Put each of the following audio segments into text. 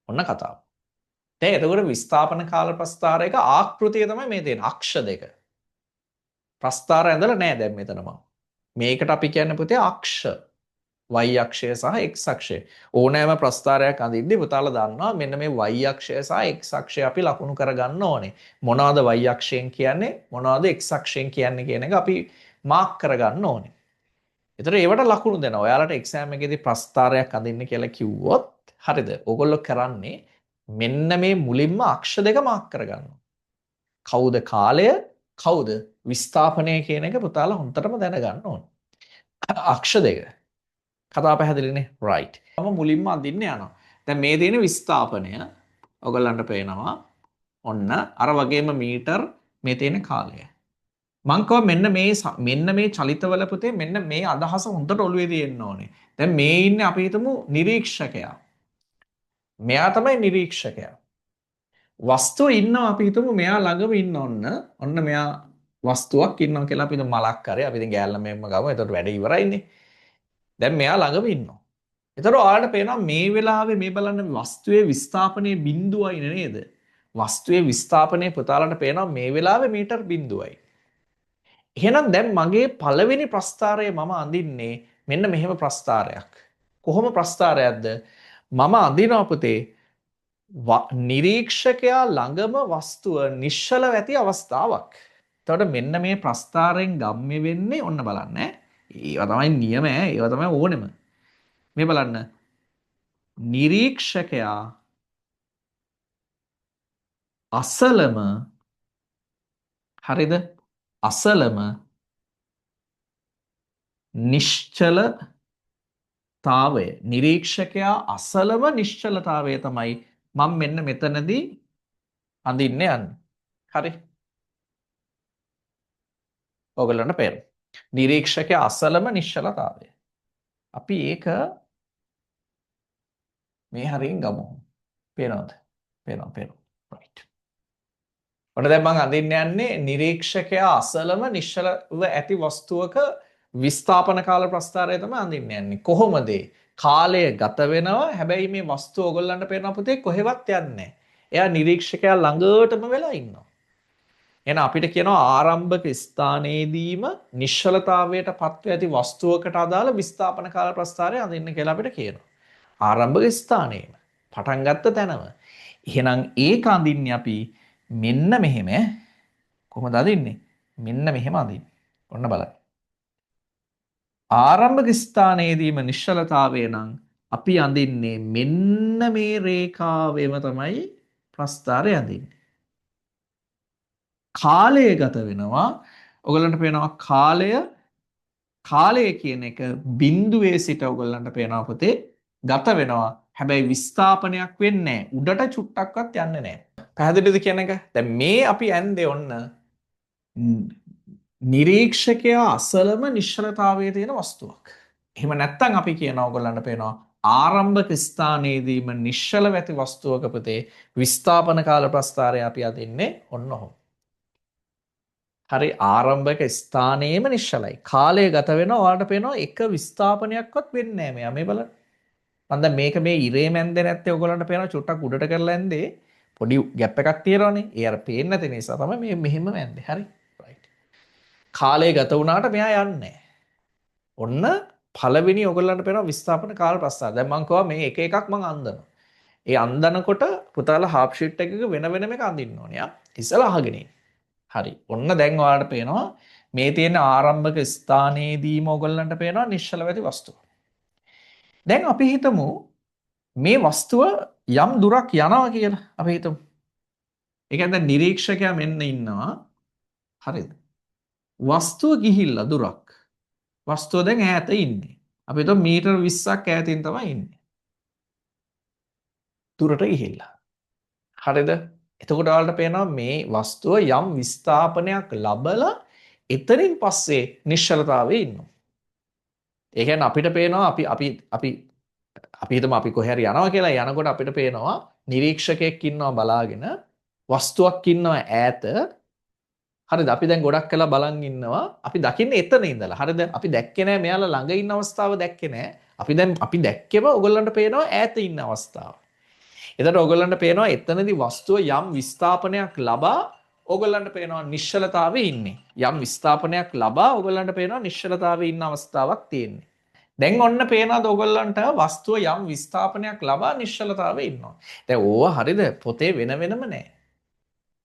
ඔන්න කතාව. දැන් එතකොට විස්ථාපන කාල ප්‍රස්ථාරයක ආකෘතිය තමයි මේ තියෙන අක්ෂ දෙක. ප්‍රස්ථාර ඇඳලා නෑ දැන් මෙතන මම. මේකට අපි කියන්නේ පුතේ අක්ෂ. y අක්ෂය සහ x අක්ෂය. ඕනෑම ප්‍රස්ථාරයක් අඳිද්දී පුතාලා දන්නවා මෙන්න මේ y අක්ෂය සහ x අක්ෂය අපි ලකුණු කරගන්න ඕනේ. මොනවද y අක්ෂයෙන් කියන්නේ මොනවද x අක්ෂයෙන් කියන්නේ කියන එක අපි මාක් කරගන්න ඕනේ. ඒතර ඒවට ලකුණු දෙනවා. ඔයාලට එක්සෑම් එකේදී ප්‍රස්ථාරයක් අඳින්න කියලා කිව්වොත් හරිද? ඕගොල්ලෝ කරන්නේ මෙන්න මේ මුලින්ම අක්ෂ දෙක මාක් කරගන්නවා. කවුද කාලය කවුද විස්ථාපනය කියන එක පුතාලා හොඳටම දැනගන්න ඕනේ. අක්ෂ දෙක. කතා පැහැදිලිනේ right. මම මුලින්ම අඳින්න යනවා. දැන් මේ තියෙන විස්ථාපනය ඔයගලන්ට පේනවා. ඔන්න අර වගේම මීටර් මේ තියෙන කාලය. මං කව මෙන්න මේ චලිතවල පුතේ මෙන්න මේ අදහස හොඳට ඔළුවේ තියෙන්න ඕනේ. දැන් මේ ඉන්නේ අපි හිතමු නිරීක්ෂකයා. මෙයා තමයි නිරීක්ෂකයා. වස්තුව ඉන්නවා අපි හිතමු මෙයා ළඟම ඉන්න ඔන්න මෙයා වස්තුවක් ඉන්නවා කියලා අපි හිතමු මලක් කරේ අපි ඉතින් ගෑල්ලා මෙහෙම ගමු. එතකොට වැඩ ඉවරයිනේ. දැන් මෙයා ළඟම ඉන්නවා. එතකොට ඔයාලට පේනවා මේ වෙලාවේ මේ බලන්න වස්තුවේ විස්ථාපනයේ බිඳුවයි නේද? වස්තුවේ විස්ථාපනයේ පුතාලට පේනවා මේ වෙලාවේ මීටර් බිඳුවයි. එහෙනම් දැන් මගේ පළවෙනි ප්‍රස්ථාරය මම අඳින්නේ මෙන්න මෙහෙම ප්‍රස්ථාරයක්. කොහොම ප්‍රස්ථාරයක්ද? මම අඳිනවා පුතේ නිරීක්ෂකයා ළඟම වස්තුව නිශ්චලව ඇති අවස්ථාවක්. එතකොට මෙන්න මේ ප්‍රස්ථාරයෙන් ගම්ම්‍ය වෙන්නේ ඔන්න බලන්න. ඒවා තමයි නියම ඒවා තමයි ඕනෙම. මේ බලන්න. නිරීක්ෂකයා අසලම හරිද? අසලම නිශ්චලතාවය නිරීක්ෂකයා අසලම නිශ්චලතාවය තමයි මම මෙන්න මෙතනදී අඳින්න යන්නේ. හරි. ඔයගොල්ලන්ට පේනවා. නිරීක්ෂකයා අසලම නිශ්චලතාවය. අපි ඒක මේ හරියෙන් ගමු. පේනවද? පේනවා. right. ඔන්න දැන් මම අඳින්න යන්නේ නිරීක්ෂකයා අසලම නිශ්චලව ඇති වස්තුවක විස්ථාපන කාල ප්‍රස්ථාරය තමයි අඳින්න යන්නේ. කොහොමද? කාලය ගත වෙනවා. හැබැයි මේ වස්තුව ඔයගොල්ලන්ට පේනවා පුතේ කොහෙවත් යන්නේ නැහැ. එයා නිරීක්ෂකයා ළඟටම වෙලා ඉන්නවා. එහෙනම් අපිට කියනවා ආරම්භක ස්ථානයේදීම නිශ්චලතාවයට පත්ව ඇති වස්තුවකට අදාළ විස්ථාපන කාල ප්‍රස්ථාරය අඳින්න කියලා අපිට කියනවා. ආරම්භක ස්ථානයේම පටන් ගත්ත තැනම. එහෙනම් ඒක අඳින්නේ අපි මෙන්න මෙහෙම කොහොමද අදින්නේ? මෙන්න මෙහෙම අදින්නේ. ඔන්න බලන්න. ආරම්භක ස්ථානයේදීම නිශ්චලතාවය නම් අපි අඳින්නේ මෙන්න මේ රේඛාවෙම තමයි ප්‍රස්ථාරය අඳින්නේ. කාලය ගත වෙනවා. ඔයගලන්ට පේනවා කාලය කියන එක බිඳුවේ සිට ඔයගලන්ට පේනවා පුතේ ගත වෙනවා. හැබැයි විස්ථාපනයක් වෙන්නේ නැහැ. උඩට චුට්ටක්වත් යන්නේ නැහැ. පැහැදිලිද කියන එක? දැන් මේ අපි ඇන්දේ ඔන්න නිරීක්ෂකයා අසලම නිශ්චලතාවයේ තියෙන වස්තුවක්. එහෙම නැත්නම් අපි කියනවා ඔයගොල්ලන්ට පේනවා ආරම්භක ස්ථානයේදීම නිශ්චල ඇති වස්තුවක පුතේ විස්ථාපන කාල ප්‍රස්ථාරය අපි අදින්නේ ඔන්න ඔහොම. හරි ආරම්භක ස්ථානයේම නිශ්චලයි. කාලය ගත වෙනවා. ඔයාලට පේනවා එක විස්ථාපනයක්වත් වෙන්නේ නැහැ මෙයා. මේ බලන්න. මම දැන් මේක මේ ඉරේ මැන්දේ නැත්තේ ඔයගොල්ලන්ට පේනවා චුට්ටක් උඩට කරලා ඇන්දේ. පොඩි ගැප් එකක් තියෙනවනේ. ඒ අර පේන්නේ නැති නිසා තමයි මේ මෙහෙම ඇන්දේ. හරි. right. කාලය ගත වුණාට මෙයා යන්නේ ඔන්න පළවෙනි ඔයගොල්ලන්ට පේනවා විස්ථාපන කාල ප්‍රස්ථාර. දැන් මම කියවා මේ එක එකක් මම අන්දනවා. ඒ අන්දනකොට පුතාලා හාෆ් ෂීට් එකක වෙන වෙනම එක අඳින්න ඕනේ. ඉස්සලා අහගෙන ඉන්න. හරි. ඔන්න දැන් ඔයාලට පේනවා මේ තියෙන ආරම්භක ස්ථානයේදීම ඔයගොල්ලන්ට පේනවා නිශ්චල වෙති වස්තුව. දැන් අපි හිතමු මේ වස්තුව යම් දුරක් යනවා කියලා. අපි හිතමු. ඒ කියන්නේ දැන් නිරීක්ෂකයා මෙන්න ඉන්නවා. හරිද? වස්තුව ගිහිල්ලා දුරක්. වස්තුව දැන් ඈත ඉන්නේ. අපි හිතමු මීටර 20ක් ඈතින් තමයි ඉන්නේ. දුරට ගිහිල්ලා. හරිද? එතකොට ඔයාලට පේනවා මේ වස්තුව යම් විස්ථාපනයක් ලැබලා එතනින් පස්සේ නිශ්චලතාවයේ ඉන්නවා. ඒ කියන්නේ අපිට පේනවා අපි හිතමු අපි කොහේ හරි යනවා කියලා. යනකොට අපිට පේනවා නිරීක්ෂකයෙක් ඉන්නවා බලාගෙන වස්තුවක් ඉන්නවා ඈත. හරිද? අපි දැන් ගොඩක් කළා බලන් ඉන්නවා. අපි දකින්නේ එතන ඉඳලා. හරිද? අපි දැක්කේ නෑ මෙයාලා ළඟ ඉන්න අවස්ථාව දැක්කේ නෑ. අපි දැක්කේම ඔයගොල්ලන්ට පේනවා ඈත ඉන්න අවස්ථාව. එතකොට ඕගොල්ලන්ට පේනවා එතනදී වස්තුව යම් විස්ථාපනයක් ලබා ඕගොල්ලන්ට පේනවා නිශ්චලතාවයේ ඉන්නේ. යම් විස්ථාපනයක් ලබා ඕගොල්ලන්ට පේනවා නිශ්චලතාවයේ ඉන්න අවස්ථාවක් තියෙන්නේ. දැන් ඔන්න පේනවාද ඕගොල්ලන්ට වස්තුව යම් විස්ථාපනයක් ලබා නිශ්චලතාවයේ ඉන්නවා. දැන් ඕවා හරිද පොතේ වෙන වෙනම නෑ.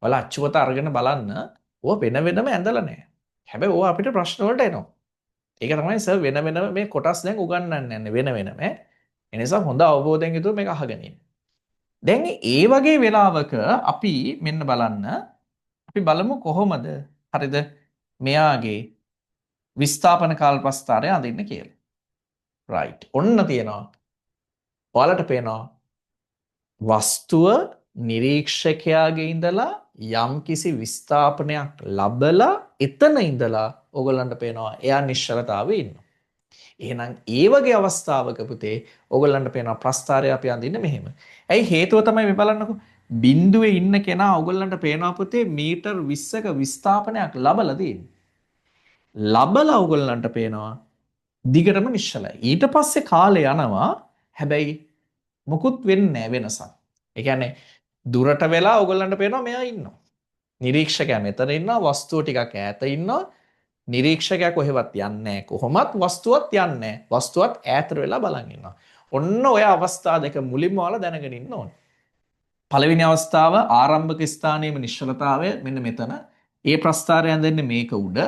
ඔයාලා අච්චුවත අරගෙන බලන්න ඕවා වෙන වෙනම ඇඳලා නෑ. හැබැයි ඕවා අපිට ප්‍රශ්න වලට එනවා. ඒක තමයි සර් වෙන වෙනම මේ කොටස් දැන් උගන්වන්න යන්නේ වෙන වෙනම. ඒ නිසා හොඳ අවබෝධයෙන් යුතුව මේක අහගෙන ඉන්න. දැන් ඒ වගේ වෙලාවක අපි මෙන්න බලන්න අපි බලමු කොහොමද හරිද මෙයාගේ විස්ථාපන කාල ප්‍රස්ථාරය අඳින්න කියලා. රයිට්. ඔන්න තියෙනවා. ඔයාලට පේනවා වස්තුව නිරීක්ෂකයාගේ ඉඳලා යම්කිසි විස්ථාපනයක් ලබලා එතන ඉඳලා ඕගොල්ලන්ට පේනවා එයා නිශ්චලතාවයේ ඉන්නවා. එහෙනම් ඒ වගේ අවස්ථාවක පුතේ ඕගොල්ලන්ට පේනවා ප්‍රස්ථාරය අපි අඳින්න මෙහෙම. ඇයි හේතුව තමයි මේ බලන්නකෝ. බිඳුවේ ඉන්න කෙනා ඕගොල්ලන්ට පේනවා පුතේ මීටර් 20ක විස්ථාපනයක් ලබලා තියෙන්නේ. ලබලා ඕගොල්ලන්ට පේනවා දිගටම නිශ්චලයි. ඊට පස්සේ කාලය යනවා. හැබැයි මොකුත් වෙන්නේ නැහැ වෙනසක්. ඒ කියන්නේ දුරට වෙලා ඕගොල්ලන්ට පේනවා මෙයා ඉන්නවා. නිරීක්ෂකයා මෙතන ඉන්නවා, වස්තුව ටිකක් ඈත ඉන්නවා. නිරීක්ෂකයා කොහෙවත් යන්නේ නැහැ. කොහොමත් වස්තුවත් යන්නේ නැහැ. වස්තුවත් ඈතට වෙලා බලන් ඉන්නවා. ඔන්න ඔය අවස්ථා දෙක මුලින්ම ඔයාලා දැනගෙන ඉන්න ඕනේ. පළවෙනි අවස්ථාව ආරම්භක ස්ථානයේම නිශ්චලතාවය මෙන්න මෙතන. ඒ ප්‍රස්ථාරය ඇඳෙන්නේ මේක උඩ.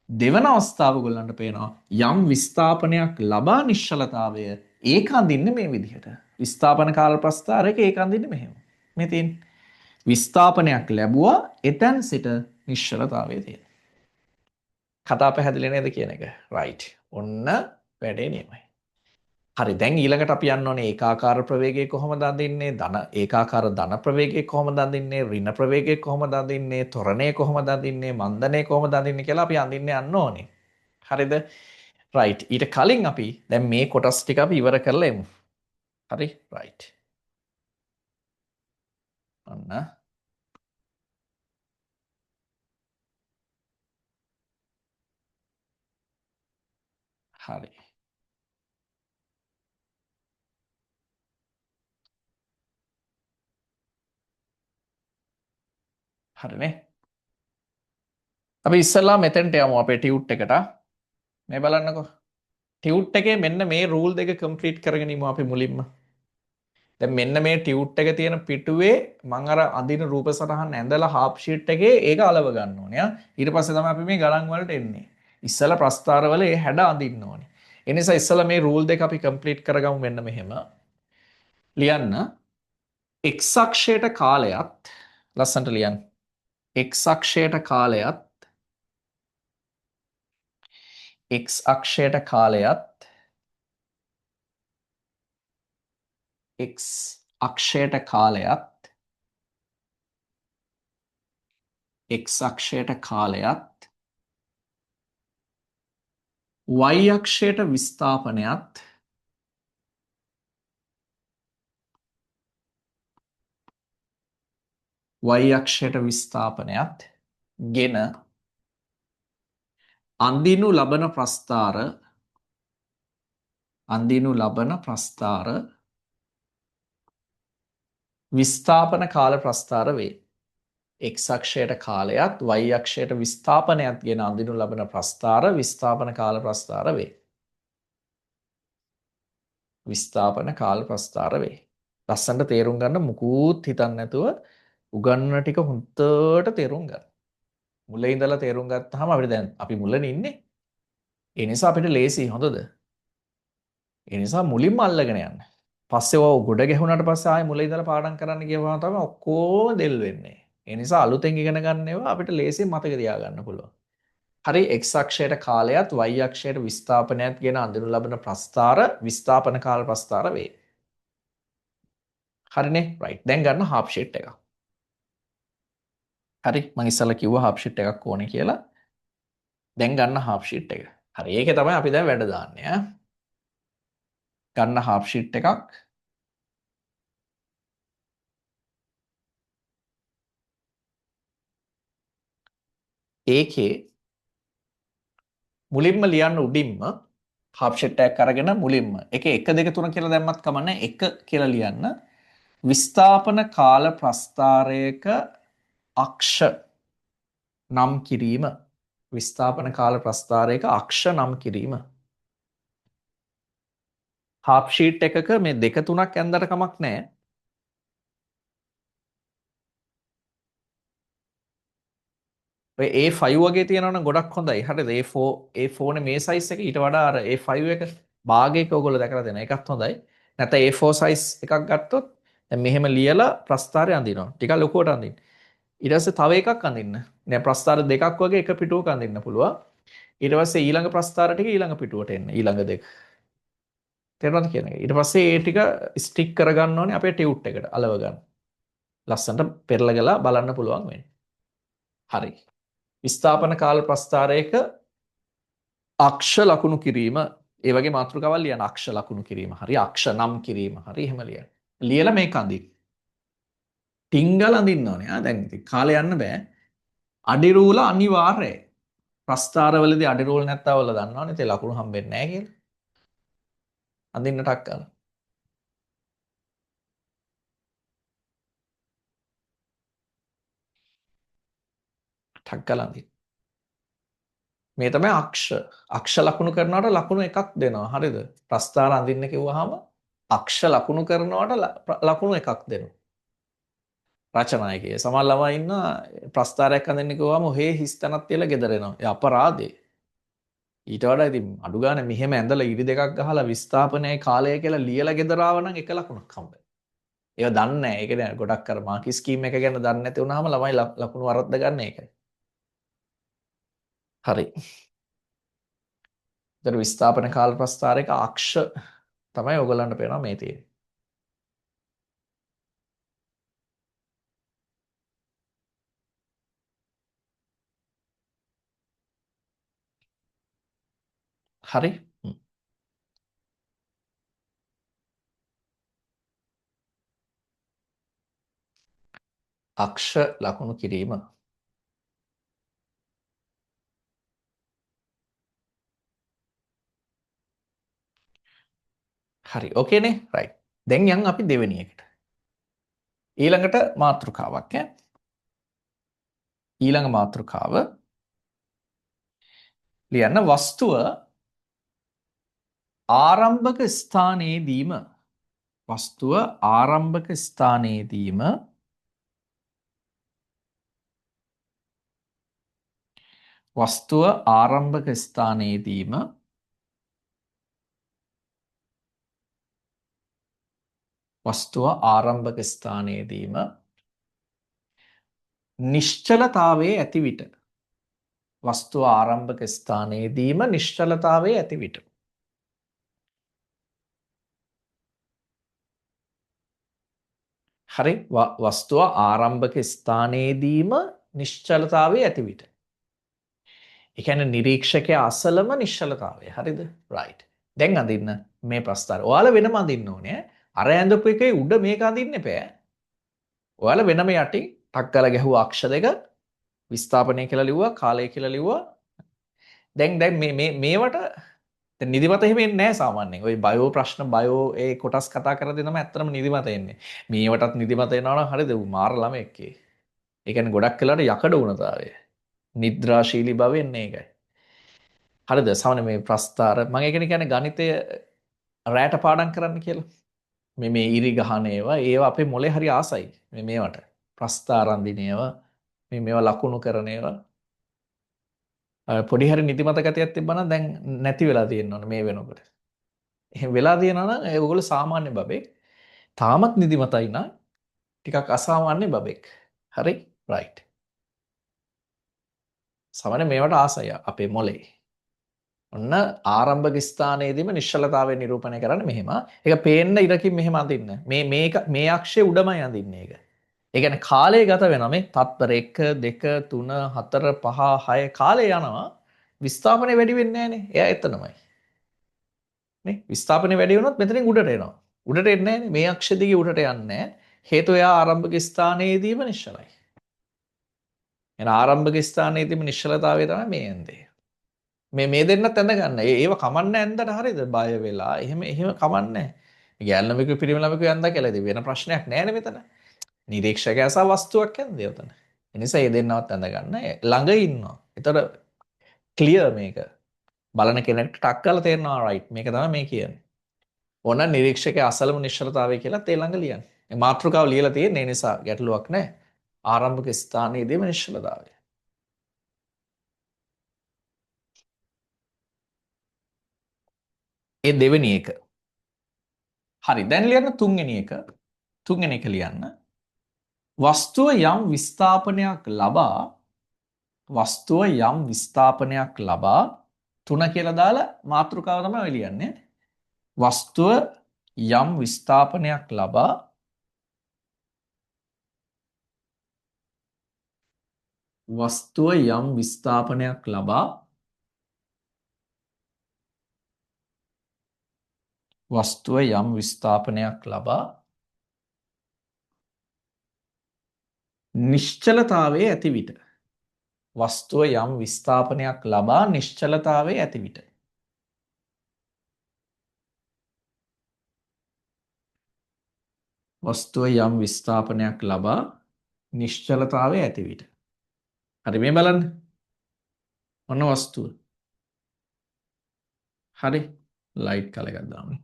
දෙවන අවස්ථාව ඔයගොල්ලන්ට පේනවා යම් විස්ථාපනයක් ලබා නිශ්චලතාවය ඒක අඳින්නේ මේ විදිහට. විස්ථාපන කාල ප්‍රස්ථාරයක ඒක අඳින්නේ මෙහෙම. මේ තියෙන විස්ථාපනයක් ලැබුවා එතෙන් සිට නිශ්චලතාවයේ තියෙන. කතා පැහැදිලි නේද කියන එක. රයිට්. ඔන්න වැඩේ නියමයි. හරි දැන් ඊළඟට අපි යන්න ඕනේ ඒකාකාර ප්‍රවේගය කොහොමද අඳින්නේ? ධන ඒකාකාර ධන ප්‍රවේගය කොහොමද අඳින්නේ? ඍණ ප්‍රවේගය කොහොමද අඳින්නේ? ත්වරණය කොහොමද අඳින්නේ? මන්දනය කොහොමද අඳින්නේ කියලා අපි අඳින්න යන්න ඕනේ. හරිද? රයිට්. ඊට කලින් අපි දැන් මේ කොටස් ටික අපි ඉවර කරලා එමු. හරි? රයිට්. ඔන්න හරි. හරිනේ. අපි ඉස්සෙල්ලා මෙතෙන්ට යමු අපේ ටියුට් එකට. මේ බලන්නකෝ. ටියුට් එකේ මෙන්න මේ රූල් දෙක කම්ප්ලීට් කරගෙන ඉමු අපි මුලින්ම. දැන් මෙන්න මේ ටියුට් එක තියෙන පිටුවේ මම අර අඳින රූප සටහන් ඇඳලා හාෆ් ෂීට් එකේ ඒක අලව ගන්න ඕනේ. ඊට පස්සේ තමයි අපි මේ ගණන් වලට එන්නේ. ඉස්සෙල්ලා ප්‍රස්ථාරවල ඒ හැඩ අඳින්න ඕනේ. ඒ නිසා ඉස්සෙල්ලා මේ රූල් දෙක අපි කම්ප්ලීට් කරගමු මෙන්න මෙහෙම. ලියන්න x අක්ෂයට කාලයත් ලස්සනට ලියන්න. x අක්ෂයට කාලයත් x අක්ෂයට කාලයත් x අක්ෂයට කාලයත් x අක්ෂයට කාලයත් y අක්ෂයට විස්ථාපනයත් y අක්ෂයට විස්ථාපනයත් ගෙන අඳිනු ලබන ප්‍රස්ථාර විස්ථාපන කාල ප්‍රස්ථාර වේ. x අක්ෂයට කාලයත් y අක්ෂයට විස්ථාපනයත් ගෙන අඳිනු ලබන ප්‍රස්ථාර විස්ථාපන කාල ප්‍රස්ථාර වේ. විස්ථාපන කාල ප්‍රස්ථාර වේ. ලස්සනට තේරුම් ගන්න මුකුත් හිතන්න නැතුව උගන්වන ටික හොඳට තේරුම් ගන්න. මුලින් ඉඳලා තේරුම් ගත්තාම අපිට දැන් අපි මුලනේ ඉන්නේ. ඒ නිසා අපිට ලේසි හොඳද? ඒ නිසා මුලින්ම අල්ලගෙන යන්න. පස්සේ ඔය ගොඩ ගැහුණාට පස්සේ ආයෙ මුලින් ඉඳලා පාඩම් කරන්න ගියවම තමයි ඔක්කොම දෙල් වෙන්නේ. ඒ නිසා අලුතෙන් ඉගෙන ගන්න ඒවා අපිට ලේසියෙන් මතක තියාගන්න පුළුවන්. හරි x අක්ෂයට කාලයත් y අක්ෂයට විස්ථාපනයත් ගෙන අඳිනු ලබන ප්‍රස්ථාර විස්ථාපන කාල ප්‍රස්ථාර වේ. හරිනේ? රයිට්. දැන් ගන්න half sheet එකක්. හරි මම ඉස්සෙල්ලා කිව්වා half sheet එකක් ඕනේ කියලා. දැන් ගන්න half sheet එක. හරි ඒකේ තමයි අපි දැන් වැඩ දාන්නේ ඈ. ගන්න half sheet එකක්. ඒකේ මුලින්ම ලියන්න උඩින්ම half sheet එකක් අරගෙන මුලින්ම ඒකේ 1 2 3 කියලා දැම්මත් කමන්නේ 1 කියලා ලියන්න. විස්ථාපන කාල ප්‍රස්ථාරයක අක්ෂ නම් කිරීම. විස්ථාපන කාල ප්‍රස්ථාරයක අක්ෂ නම් කිරීම. හාප් ෂීට් එකක මේ දෙක තුනක් ඇන්දට කමක් නැහැ. ඔය A5 වගේ තියෙනවා නම් ගොඩක් හොඳයි. හරිද? A4 නේ මේ size එක ඊට වඩා අර A5 එක භාගයක ඔයගොල්ලෝ දැකලා දෙනවා. ඒකත් හොඳයි. නැත්නම් A4 size එකක් ගත්තොත් දැන් මෙහෙම ලියලා ප්‍රස්ථාරය අඳිනවා. ටිකක් ලොකුවට අඳින්න. ඊට පස්සේ තව එකක් අඳින්න. දැන් ප්‍රස්ථාර දෙකක් වගේ එක පිටුවක අඳින්න පුළුවන්. ඊට පස්සේ ඊළඟ ප්‍රස්ථාර ටික ඊළඟ පිටුවට එන්න. ඊළඟ දෙක. තේරුණාද කියන එක? ඊට පස්සේ ඒ ටික ස්ටික් කරගන්න ඕනේ අපේ ටියුට් එකට අලව ගන්න. ලස්සනට පෙරලගලා බලන්න පුළුවන් වෙන්නේ. හරි. විස්ථාපන කාල ප්‍රස්ථාරයක අක්ෂ ලකුණු කිරීම. ඒ වගේ මාතෘකාවල් ලියන අක්ෂ ලකුණු කිරීම. හරි. අක්ෂ නම් කිරීම. හරි. එහෙම ලියන්න. ලියලා මේක අඳින්න. ටිංගල් අඳින්න ඕනේ. දැන් ඉතින් කාලේ යන්න බෑ. අඩි රූල අනිවාර්යයි. ප්‍රස්ථාරවලදී අඩි රූල නැත්තව වල දන්නවනේ. ඒ ලකුණු හම්බෙන්නේ නැහැ කියලා. අඳින්න ටක් කරලා. ටක් කරලා අඳින්න. මේ තමයි අක්ෂ. අක්ෂ ලකුණු කරනවට ලකුණු එකක් දෙනවා. හරිද? ප්‍රස්ථාර අඳින්න කිව්වහම අක්ෂ ලකුණු කරනවට ලකුණු එකක් දෙනවා. රචනායකයේ සමහර ළමයි ඉන්න ප්‍රස්ථාරයක් අඳින්න කිව්වම ඔහේ හිස් තැනක් තියලා ගෙදර එනවා. ඒ අපරාධේ. ඊට වඩා ඉතින් අඩු ගානේ මෙහෙම ඇඳලා ඉරි දෙකක් ගහලා විස්ථාපනයේ කාලය කියලා ලියලා ගෙදර ආව නම් එක ලකුණක් හම්බෙයි. ඒව දන්නේ නැහැ. ඒක දැන් ගොඩක් අර මාකි ස්කීම් එක ගැන දන්නේ නැති වුනහම ළමයි ලකුණු වරද්ද ගන්න ඒකයි. හරි. ඒතර විස්ථාපන කාල ප්‍රස්ථාරයක අක්ෂ තමයි ඔයගලන්ට පේනවා මේ තියෙන්නේ. හරි. අක්ෂ ලකුණු කිරීම. හරි. ඕකේනේ. රයිට්. දැන් යන් අපි දෙවෙනි එකට. ඊළඟට මාතෘකාවක් ඈ. ඊළඟ මාතෘකාව ලියන්න වස්තුව ආරම්භක ස්ථානයේදීම වස්තුව ආරම්භක ස්ථානයේදීම වස්තුව ආරම්භක ස්ථානයේදීම වස්තුව ආරම්භක ස්ථානයේදීම නිශ්චලතාවයේ ඇති විට වස්තුව ආරම්භක ස්ථානයේදීම නිශ්චලතාවයේ ඇති විට හරි වස්තුව ආරම්භක ස්ථානයේදීම නිශ්චලතාවයේ ඇති විට ඒ කියන්නේ නිරීක්ෂකයා අසලම නිශ්චලතාවය හරිද රයිට් දැන් අඳින්න මේ ප්‍රස්තාර ඔයාලා වෙනම අඳින්න ඕනේ අර ඇඳපු එකේ උඩ මේක අඳින්න එපා ඔයාලා වෙනම යටින් ටක් ගාලා ගැහුවා අක්ෂ දෙක විස්ථාපනය කියලා ලිව්වා කාලය කියලා ලිව්වා දැන් මේවට නිදිමත එහෙම එන්නේ නැහැ සාමාන්‍යයෙන්. ওই බයෝ ප්‍රශ්න බයෝ ඒ කොටස් කතා කරද්දී තමයි ඇත්තටම නිදිමත එන්නේ. මේවටත් නිදිමත එනවා නම් හරිද මාර ළමෙක් ඒ. ඒ කියන්නේ ගොඩක් වෙලාවට යකඩ වුණතාවය. නිද්‍රාශීලී බව එන්නේ ඒකයි. හරිද? සමහර මේ ප්‍රස්තාර මම ඒකනේ කියන්නේ ගණිතය රැට පාඩම් කරන්න කියලා. මේ ඉරි ගහන ඒවා අපේ මොලේ හරි ආසයි. මේවට. ප්‍රස්තාර අඳින ඒවා මේවා ලකුණු කරන ඒවා පොඩි හරි නිදිමත ගතියක් තිබ්බනම් දැන් නැති වෙලා තියෙනවනේ මේ වෙනකොට. එහෙම වෙලා තියෙනවා නම් ඒගොල්ලෝ සාමාන්‍ය බබෙක්. තාමත් නිදිමතයි නම් ටිකක් අසාමාන්‍ය බබෙක්. හරි? රයිට්. සමහර මේවට ආසය අපේ මොලේ. ඔන්න ආරම්භක ස්ථානයේදීම නිශ්චලතාවය නිරූපණය කරන්න මෙහෙම. ඒක පේන්න ඉරකින් මෙහෙම අඳින්න. මේ අක්ෂයේ උඩමයි අඳින්නේ ඒක. ඒ කියන්නේ කාලය ගත වෙනවා මේ තත්පර 1 2 3 4 5 6 කාලය යනවා. විස්ථාපනය වැඩි වෙන්නේ නැහනේ. එයා එතනමයි. නේ? විස්ථාපනය වැඩි වුණොත් මෙතනින් උඩට එනවා. උඩට එන්නේ නැහනේ. මේ අක්ෂ දිගේ උඩට යන්නේ නැහැ. හේතුව එයා ආරම්භක ස්ථානයේදීම නිශ්චලයි. එහෙනම් ආරම්භක ස්ථානයේදීම නිශ්චලතාවය තමයි මේ ඇන්දේ. මේ දෙන්නත් ඇඳ ගන්න. ඒව කමන්නේ ඇන්දට හරියද? බය වෙලා. එහෙම කමන්නේ. ගෑනු ළමයෙකු පිරිමි ළමයෙකු යන්දා කියලා ඉතින් වෙන ප්‍රශ්නයක් නැහැ නේ මෙතන. නිරීක්ෂකයා සහ වස්තුවක් යන්නේ උතන. ඒ නිසා මේ දෙන්නවත් අඳ ගන්න ළඟ ඉන්නවා. ඒතර ක්ලියර් මේක. බලන කෙනෙක්ට ටක් කරලා තේරෙනවා රයිට් මේක තමයි මේ කියන්නේ. ඕන නිරීක්ෂකයා අසලම නිශ්චලතාවය කියලා තේ ළඟ ලියන්න. මේ මාතෘකාව ලියලා තියෙන නිසා ගැටලුවක් නැහැ. ආරම්භක ස්ථානයේදීම නිශ්චලතාවය. ඒ දෙවෙනි එක. හරි දැන් ලියන්න තුන්වෙනි එක. තුන්වෙනි එක ලියන්න. වස්තුව යම් විස්ථාපනයක් ලබා තුන කියලා දාලා මාතෘකාව තමයි ඔය ලියන්නේ. වස්තුව යම් විස්ථාපනයක් ලබා වස්තුව යම් විස්ථාපනයක් ලබා වස්තුව යම් විස්ථාපනයක් ලබා නිශ්චලතාවයේ ඇති විට වස්තුව යම් විස්ථාපනයක් ලබා නිශ්චලතාවයේ ඇති විට වස්තුව යම් විස්ථාපනයක් ලබා නිශ්චලතාවයේ ඇති විට හරි මේ බලන්න ඔන්න වස්තුව හරි ලයිට් කලර් එකක් දාමු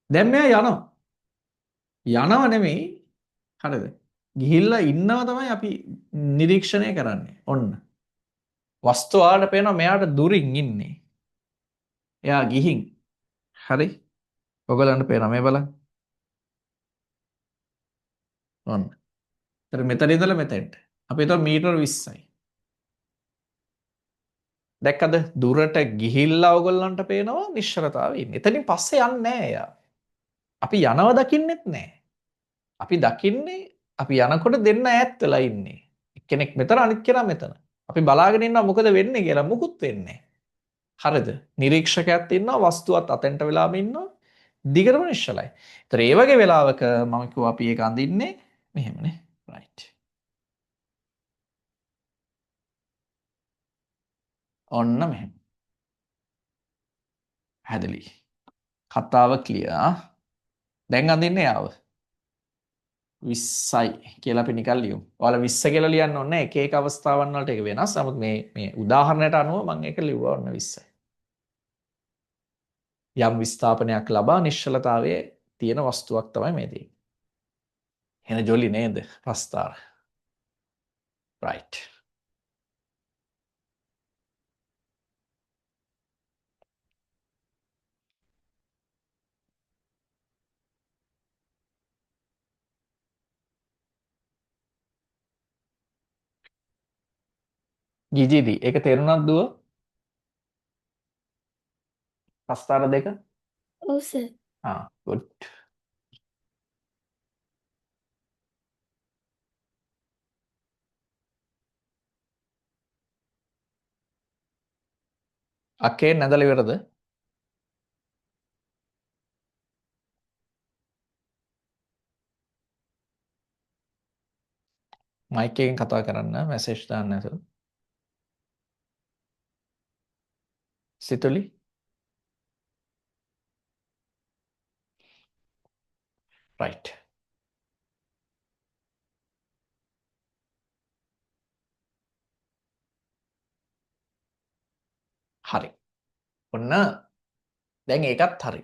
දැන් මෙයා යනව නෙමෙයි හරිද ගිහිල්ලා ඉන්නව තමයි අපි නිරීක්ෂණය කරන්නේ ඔන්න වස්තුව ආවට පේනවා මෙයාට දුරින් ඉන්නේ එයා ගිහින් හරි ඔයගලන්ට පේනවා මේ බලන්න ඔන්න එතන මෙතන ඉඳලා මෙතෙන්ට අපි හිතුවා මීටර 20යි දැක්කද දුරට ගිහිල්ලා ඔයගොල්ලන්ට පේනවා නිශ්චලතාවය ඉන්නේ එතනින් පස්සේ යන්නේ නැහැ එයා අපි යනව දකින්නෙත් නැහැ අපි දකින්නේ අපි යනකොට දෙන්න ඈත් වෙලා ඉන්නේ. එක්කෙනෙක් මෙතන අනිත් කෙනා මෙතන. අපි බලාගෙන ඉන්නවා මොකද වෙන්නේ කියලා මුකුත් වෙන්නේ හරිද? නිරීක්ෂකයාත් ඉන්නවා වස්තුවත් අතෙන්ට වෙලාම ඉන්නවා. දිගටම නිශ්චලයි. ඒතර ඒ වගේ වෙලාවක මම කිව්වා අපි ඒක අඳින්නේ මෙහෙමනේ. රයිට්. ඔන්න මෙහෙම. හැදලි. කතාව ක්ලියර්. දැන් අඳින්නේ යාව. 20යි කියලා අපි නිකන් ලියමු. ඔයාලා 20 කියලා ලියන්න ඕනේ එක එක අවස්ථාවන් වලට ඒක වෙනස්. නමුත් මේ උදාහරණයට අනුව මම ඒක ලිව්වා ඔන්න 20යි. යම් විස්ථාපනයක් ලබා නිශ්චලතාවයේ තියෙන වස්තුවක් තමයි මේ තියෙන්නේ. එන ජොලි නේද? ප්‍රස්තාර. right. ගිජිදි ඒක තේරුණාද දුව? ප්‍රස්තාර දෙක? ඔව් සර්. good. අකේ නැදලා ඉවරද? මයික් එකෙන් කතා කරන්න මැසේජ් දාන්න නැතුව. සිතුලි? right. හරි. ඔන්න දැන් ඒකත් හරි.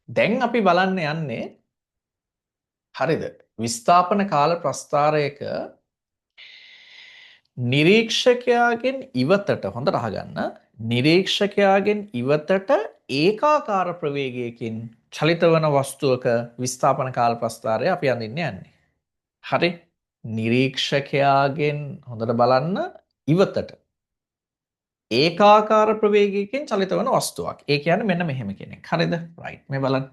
දැන් අපි බලන්න යන්නේ හරිද? විස්ථාපන කාල ප්‍රස්ථාරයක නිරීක්ෂකයාගෙන් ඉවතට හොඳට අහගන්න නිරීක්ෂකයාගෙන් ඉවතට ඒකාකාර ප්‍රවේගයකින් චලිත වන වස්තුවක විස්ථාපන කාල ප්‍රස්ථාරය අපි අඳින්න යන්නේ. හරි? නිරීක්ෂකයාගෙන් හොඳට බලන්න ඉවතට ඒකාකාර ප්‍රවේගයකින් චලිත වන වස්තුවක්. ඒ කියන්නේ මෙන්න මෙහෙම කෙනෙක්. හරිද? right. මේ බලන්න.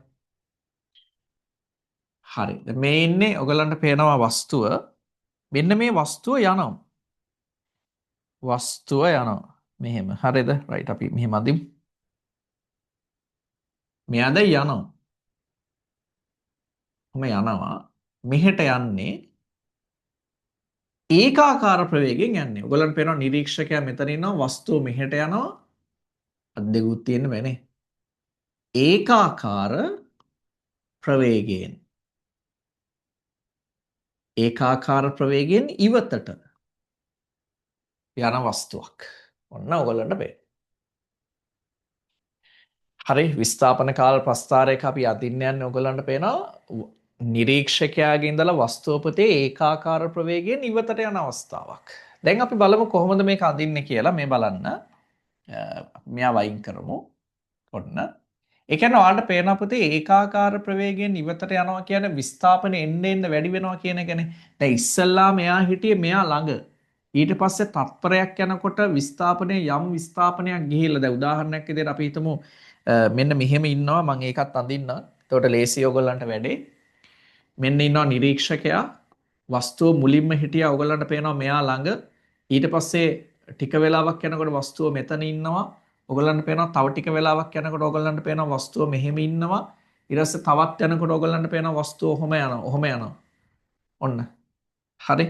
හරි. මේ ඉන්නේ ඔයගලන්ට පේනවා වස්තුව. මෙන්න මේ වස්තුව යනවා. වස්තුව යනවා. මෙහෙම. හරිද? right. අපි මෙහෙම අදිමු. මෙයාද යනවා. යනවා. මෙහෙට යන්නේ ඒකාකාර ප්‍රවේගයෙන් යන්නේ. ඔයගලන්ට පේනවා නිරීක්ෂකයා මෙතන ඉන්නවා වස්තුව මෙහෙට යනවා. අත් දෙකුත් තියෙන්න බෑනේ. ඒකාකාර ප්‍රවේගයෙන් ඒකාකාර ප්‍රවේගයෙන් ඉවතට යන වස්තුවක්. ඔන්න ඔයගොල්ලන්ට බෑ. හරි විස්ථාපන කාල ප්‍රස්ථාරයක අපි අදින්න යන්නේ ඔයගොල්ලන්ට පේනවා නිරීක්ෂකයාගේ ඉඳලා වස්තුවපතේ ඒකාකාර ප්‍රවේගයෙන් ඉවතට යන අවස්ථාවක්. දැන් අපි බලමු කොහොමද මේක අදින්නේ කියලා. මේ බලන්න. මෙයා වයින් කරමු. ඔන්න. ඒ කියන්නේ ඔයාලට පේනවා පුතේ ඒකාකාර ප්‍රවේගයෙන් ඉවතට යනවා කියන්නේ විස්ථාපන එන්න එන්න වැඩි වෙනවා කියන එකනේ. දැන් ඉස්සල්ලා මෙයා හිටියේ මෙයා ළඟ. ඊට පස්සේ තත්පරයක් යනකොට විස්ථාපනයේ යම් විස්ථාපනයක් ගිහිල්ලා දැන් උදාහරණයක් විදිහට අපි හිතමු මෙන්න මෙහෙම ඉන්නවා මම ඒකත් අඳින්නම්. එතකොට ලේසි ඔයගොල්ලන්ට වැඩේ. මෙන්න ඉන්නවා නිරීක්ෂකයා. වස්තුව මුලින්ම හිටියා ඔයගොල්ලන්ට පේනවා මෙයා ළඟ. ඊට පස්සේ ටික වෙලාවක් යනකොට වස්තුව මෙතන ඉන්නවා. ඔයගොල්ලන්ට පේනවා තව ටික වෙලාවක් යනකොට ඔයගොල්ලන්ට පේනවා වස්තුව මෙහෙම ඉන්නවා. ඊට පස්සේ තවත් යනකොට ඔයගොල්ලන්ට පේනවා වස්තුව ඔහොම යනවා. ඔහොම යනවා. ඔන්න. හරි.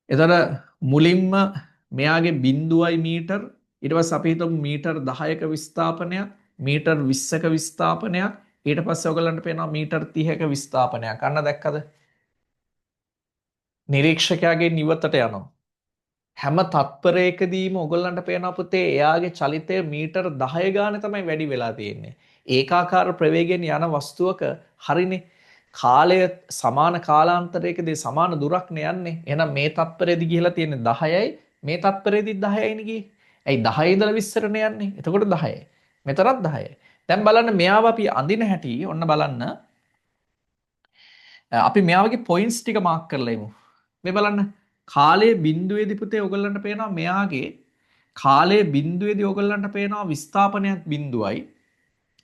එතකොට මුලින්ම මෙයාගේ බිඳුවයි මීටර් ඊට පස්සේ අපි හිතමු මීටර් 10ක විස්ථාපනයක් මීටර් 20ක විස්ථාපනයක් ඊට පස්සේ ඔයගලන්ට පේනවා මීටර් 30ක විස්ථාපනයක් අන්න දැක්කද නිරීක්ෂකයාගේ නිවතට යනවා හැම තත්පරයකදීම ඔයගලන්ට පේනවා පුතේ එයාගේ චලිතය මීටර් 10 ගානේ තමයි වැඩි වෙලා තියෙන්නේ ඒකාකාර ප්‍රවේගයෙන් යන වස්තුවක හරිනේ කාලය සමාන කාලාන්තරයකදී සමාන දුරක් යන්නේ. එහෙනම් මේ තත්පරයේදී ගිහිලා තියෙන්නේ 10යි මේ තත්පරයේදී 10යිනේ ගියේ. ඇයි 10 ඉඳලා 20ට යන්නේ? එතකොට 10යි. මෙතරත් 10යි. දැන් බලන්න මෙයාව අපි අඳින හැටි ඔන්න බලන්න. අපි මෙයාගේ පොයින්ට්ස් ටික මාක් කරලා ඉමු. මේ බලන්න කාලයේ බිඳුවේදී පුතේ ඔයගොල්ලන්ට පේනවා මෙයාගේ කාලයේ බිඳුවේදී ඔයගොල්ලන්ට පේනවා විස්ථාපනයක් බිඳුවයි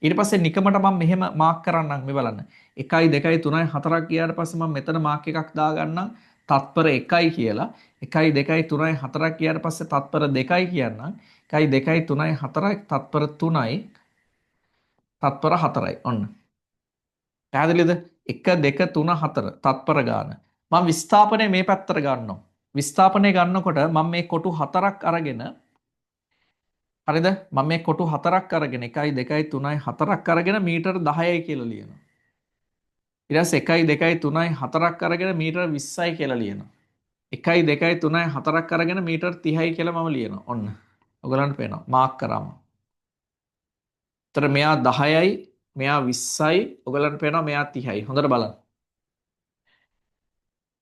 ඊට පස්සේ නිකමට මම මෙහෙම මාක් කරන්නම් මේ බලන්න 1යි 2යි 3යි 4ක් ගියාට පස්සේ මම මෙතන මාක් එකක් දාගන්නම් තත්පර 1යි කියලා 1යි 2යි 3යි 4ක් ගියාට පස්සේ තත්පර 2යි කියන්නම් 1යි 2යි 3යි 4යි තත්පර 3යි තත්පර 4යි ඔන්න පැහැදිලිද 1 2 3 4 තත්පර ගාන මම විස්ථාපනය මේ පැත්තට ගන්නවා විස්ථාපනය ගන්නකොට මම මේ කොටු 4ක් අරගෙන හරිද මම මේ කොටු 4ක් අරගෙන 1යි 2යි 3යි 4ක් අරගෙන මීටර් 10යි කියලා ලියනවා ඊට පස්සේ 1යි 2යි 3යි 4ක් අරගෙන මීටර් 20යි කියලා ලියනවා 1යි 2යි 3යි 4ක් අරගෙන මීටර් 30යි කියලා මම ලියනවා ඔන්න ඔයගලන්ට පේනවා මාක් කරාම එතන මෙයා 10යි මෙයා 20යි ඔයගලන්ට පේනවා මෙයා 30යි හොඳට බලන්න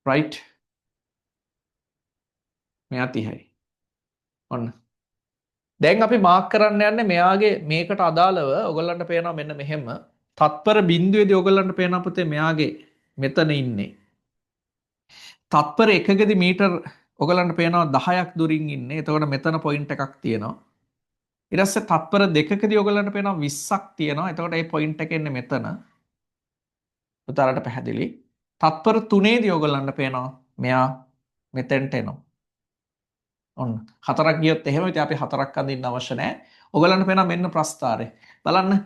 රයිට් මෙයා 30යි ඔන්න දැන් අපි මාක් කරන්න යන්නේ මෙයාගේ මේකට අදාළව ඔයගලන්ට පේනවා මෙන්න මෙහෙම තත්පර බිඳුවේදී ඔයගලන්ට පේනවා පුතේ මෙයාගේ මෙතන ඉන්නේ තත්පර එකකදී මීටර් ඔයගලන්ට පේනවා 10ක් දුරින් ඉන්නේ. එතකොට මෙතන පොයින්ට් එකක් තියෙනවා. ඊට පස්සේ තත්පර දෙකකදී ඔයගලන්ට පේනවා 20ක් තියෙනවා. එතකොට මේ පොයින්ට් එක එන්නේ මෙතන. උතරට පැහැදිලි. තත්පර 3ේදී ඔයගලන්ට පේනවා මෙයා මෙතෙන්ට එනවා. ඔන්න. හතරක් ගියොත් එහෙම ඉතින් අපි හතරක් අඳින්න අවශ්‍ය නැහැ. ඔයගලන්ට පේනවා මෙන්න ප්‍රස්ථාරය. බලන්න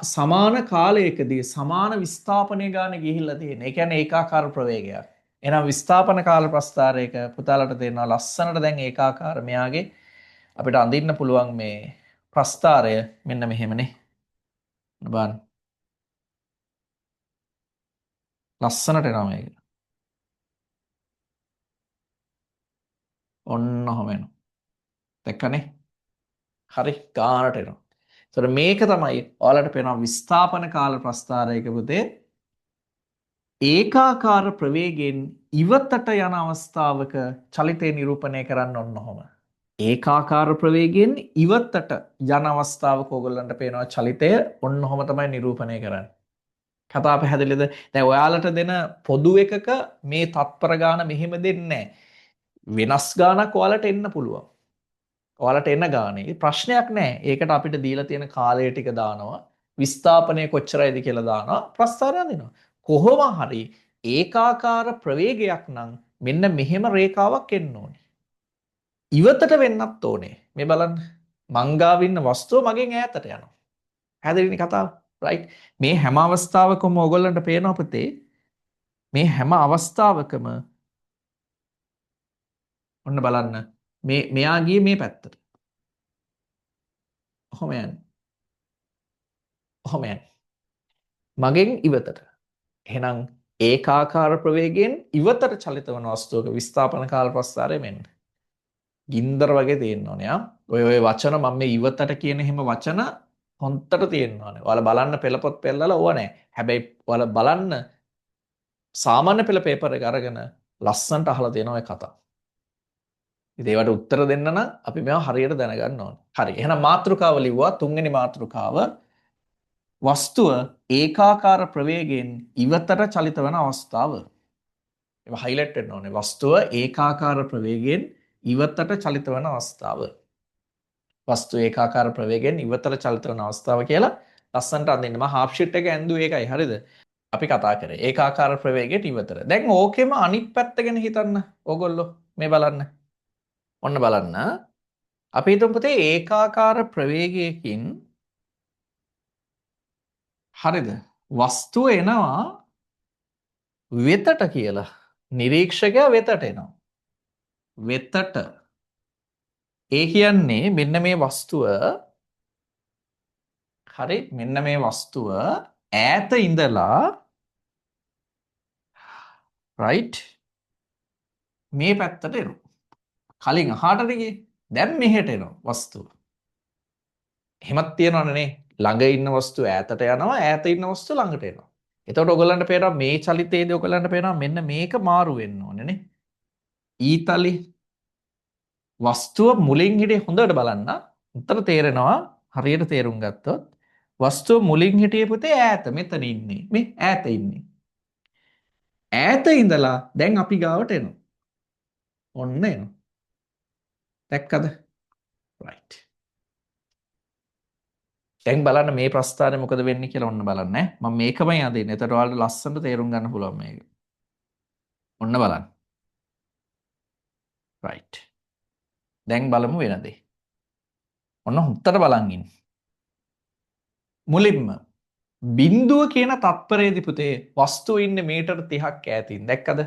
සමාන කාලයකදී සමාන විස්ථාපනය ගානේ ගිහිල්ලා තියෙන. ඒ කියන්නේ ඒකාකාර ප්‍රවේගයක්. එහෙනම් විස්ථාපන කාල ප්‍රස්ථාරයක පුතාලට තේරෙනවා ලස්සනට දැන් ඒකාකාර මෙයාගේ අපිට අඳින්න පුළුවන් මේ ප්‍රස්ථාරය මෙන්න මෙහෙමනේ. බලන්න. ලස්සනට එනවා මේක. ඔන්න ඔහම එනවා. දැක්කනේ? හරි ගානට එනවා. ඒතර මේක තමයි ඔයාලට පේනවා විස්ථාපන කාල ප්‍රස්ථාරයක පුතේ ඒකාකාර ප්‍රවේගයෙන් ඉවතට යන අවස්ථාවක චලිතය නිරූපණය කරන්න ඔන්න ඔහොම. ඒකාකාර ප්‍රවේගයෙන් ඉවතට යන අවස්ථාවක ඔයගොල්ලන්ට පේනවා චලිතය ඔන්න ඔහොම තමයි නිරූපණය කරන්නේ. කතා පැහැදිලිද? දැන් ඔයාලට දෙන පොදු එකක මේ තත්පර ගාන මෙහෙම දෙන්නේ නැහැ. වෙනස් ගානක් ඔයාලට එන්න පුළුවන්. ඔයාලට එන ගානේ ප්‍රශ්නයක් නැහැ. ඒකට අපිට දීලා තියෙන කාලය ටික දානවා. විස්ථාපනය කොච්චරයිද කියලා දානවා. ප්‍රස්ථාරය දෙනවා. කොහොම හරි ඒකාකාර ප්‍රවේගයක් නම් මෙන්න මෙහෙම රේඛාවක් එන්න ඕනේ. ඉවතට වෙන්නත් ඕනේ. මේ බලන්න. මංගාව ඉන්න වස්තුව මගෙන් ඈතට යනවා. හැදෙන්නේ කතාව. රයිට්. මේ හැම අවස්ථාවකම ඔයගොල්ලන්ට පේනවා පුතේ. මේ හැම අවස්ථාවකම ඔන්න බලන්න. මෙයා ගියේ මේ පැත්තට. ඔහොම යන්නේ. ඔහොම යන්නේ. මගෙන් ඉවතට. එහෙනම් ඒකාකාර ප්‍රවේගයෙන් ඉවතට චලිත වන වස්තුවක විස්ථාපන කාල ප්‍රස්ථාරය මෙන්න. ගින්දර වගේ තියෙන්න ඕනේ. ඔය වචන මම මේ ඉවතට කියන හැම වචන හොන්තට තියෙන්න ඕනේ. ඔයාලා බලන්න පෙළපොත් පෙළලා ඕව නැහැ. හැබැයි ඔයාලා බලන්න සාමාන්‍ය පෙළ පේපර් එක අරගෙන ලස්සනට අහලා තියෙනවා ඔය කතා. ඉතින් ඒවට උත්තර දෙන්න නම් අපි මේවා හරියට දැනගන්න ඕනේ. හරි. එහෙනම් මාතෘකාව ලිව්වා. තුන්වෙනි මාතෘකාව වස්තුව ඒකාකාර ප්‍රවේගයෙන් ඉවතට චලිත වන අවස්ථාව. ඒවා හයිලයිට් වෙන්න ඕනේ. වස්තුව ඒකාකාර ප්‍රවේගයෙන් ඉවතට චලිත වන අවස්ථාව. වස්තු ඒකාකාර ප්‍රවේගයෙන් ඉවතට චලිත වන අවස්ථාව කියලා ලස්සනට අඳින්න. මම හාෆ් ෂීට් එක ඇඳුවේ ඒකයි. හරිද? අපි කතා කරේ ඒකාකාර ප්‍රවේගයට ඉවතට. දැන් ඕකෙම අනිත් පැත්ත ගැන හිතන්න. ඕගොල්ලෝ මේ බලන්න. ඔන්න බලන්න. අපි හිතමු පුතේ ඒකාකාර ප්‍රවේගයකින් හරිද? වස්තුව එනවා වෙතට කියලා. නිරීක්ෂකයා වෙතට එනවා. වෙතට. ඒ කියන්නේ මෙන්න මේ වස්තුව හරි මෙන්න මේ වස්තුව ඈත ඉඳලා රයිට් මේ පැත්තට එනවා. කලින් අහාටද ගියේ. දැන් මෙහෙට එනවා වස්තුව. එහෙමත් තියනවනේ ළඟ ඉන්න වස්තුව ඈතට යනවා ඈත ඉන්න වස්තුව ළඟට එනවා. එතකොට ඔයගලන්ට පේනවා මේ චලිතයේදී ඔයගලන්ට පේනවා මෙන්න මේක මාරු වෙන්න ඕනේ නේ. ඊතලි වස්තුව මුලින් හිටියේ හොඳට බලන්න. උත්තර තේරෙනවා හරියට තේරුම් ගත්තොත්. වස්තුව මුලින් හිටියේ පුතේ ඈත මෙතන ඉන්නේ. මේ ඈත ඉන්නේ. ඈත ඉඳලා දැන් අපි ගාවට එනවා. ඔන්න එනවා. දැක්කද? right. දැන් බලන්න මේ ප්‍රස්ථාරේ මොකද වෙන්නේ කියලා ඔන්න බලන්න ඈ. මම මේකමයි අදින්නේ. එතකොට ඔයාලට ලස්සනට තේරුම් ගන්න පුළුවන් මේක. ඔන්න බලන්න. right. දැන් බලමු වෙන දේ. ඔන්න හුත්තට බලන් ඉන්න. මුලින්ම බිඳුව කියන තත්පරයේදී පුතේ වස්තුව ඉන්නේ මීටර 30ක් ඈතින්. දැක්කද?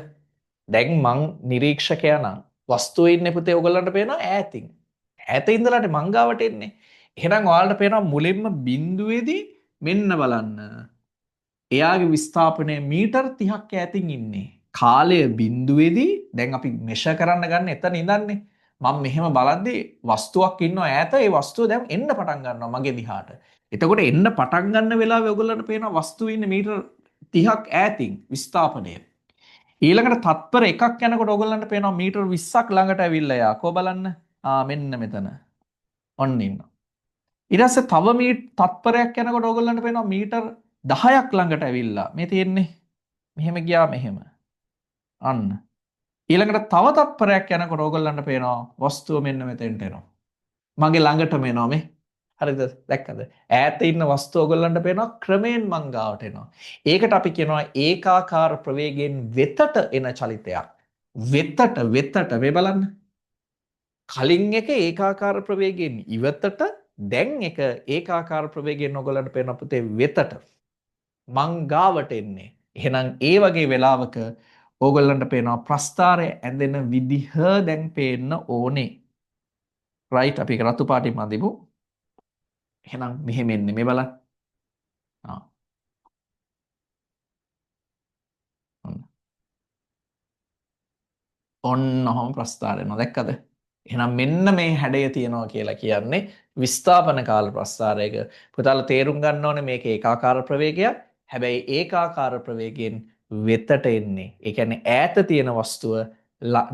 දැන් මං නිරීක්ෂකයා නම් වස්තුව ඉන්නේ පුතේ ඔයගොල්ලන්ට පේනවා ඈතින්. ඈත ඉඳලාට මං ගාවට එන්නේ. එහෙනම් ඔයාලට පේනවා මුලින්ම බිඳුවේදී මෙන්න බලන්න. එයාගේ විස්ථාපනය මීටර 30ක් ඈතින් ඉන්නේ. කාලය බිඳුවේදී දැන් අපි මෙෂර් කරන්න ගන්න එතන ඉඳන්නේ. මම මෙහෙම බලද්දී වස්තුවක් ඉන්නවා ඈත. ඒ වස්තුව දැන් එන්න පටන් ගන්නවා මගේ දිහාට. එතකොට එන්න පටන් ගන්න වෙලාවේ ඔයගොල්ලන්ට පේනවා වස්තුව ඉන්නේ මීටර 30ක් ඈතින් විස්ථාපනය. ඊළඟට තත්පර එකක් යනකොට ඔයගොල්ලන්ට පේනවා මීටර 20ක් ළඟට ඇවිල්ලා යා. කො බලන්න. මෙන්න මෙතන. ඔන්න ඉන්නවා. ඊට පස්සේ තව තත්පරයක් යනකොට ඔයගොල්ලන්ට පේනවා මීටර 10ක් ළඟට ඇවිල්ලා. මේ තියෙන්නේ මෙහෙම ගියා මෙහෙම. අන්න. ඊළඟට තව තත්පරයක් යනකොට ඕගොල්ලන්ට පේනවා වස්තුව මෙන්න මෙතෙන්ට එනවා. මගේ ළඟටම එනවා මේ. හරිද? දැක්කද? ඈත ඉන්න වස්තුව ඕගොල්ලන්ට පේනවා ක්‍රමයෙන් මං ගාවට එනවා. ඒකට අපි කියනවා ඒකාකාර ප්‍රවේගයෙන් වෙතට එන චලිතයක්. වෙතට මේ බලන්න. කලින් එක ඒකාකාර ප්‍රවේගයෙන් ඉවතට දැන් එක ඒකාකාර ප්‍රවේගයෙන් ඕගොල්ලන්ට පේනවා පුතේ වෙතට. මං ගාවට එන්නේ. එහෙනම් ඒ වගේ වෙලාවක ඕගොල්ලන්ට පේනවා ප්‍රස්ථාරය ඇඳෙන විදිහ දැන් පේන්න ඕනේ. රයිට් අපි ඒක රතු පාටින් අඳිමු. එහෙනම් මෙහෙම එන්නේ මේ බලන්න. ඔන්න ඔහොම ප්‍රස්ථාරය එනවා දැක්කද? එහෙනම් මෙන්න මේ හැඩය තියනවා කියලා කියන්නේ විස්ථාපන කාල ප්‍රස්ථාරයක. පුතාලා තේරුම් ගන්න ඕනේ මේක ඒකාකාර ප්‍රවේගයක්. හැබැයි ඒකාකාර ප්‍රවේගයෙන් වෙතට එන්නේ. ඒ කියන්නේ ඈත තියෙන වස්තුව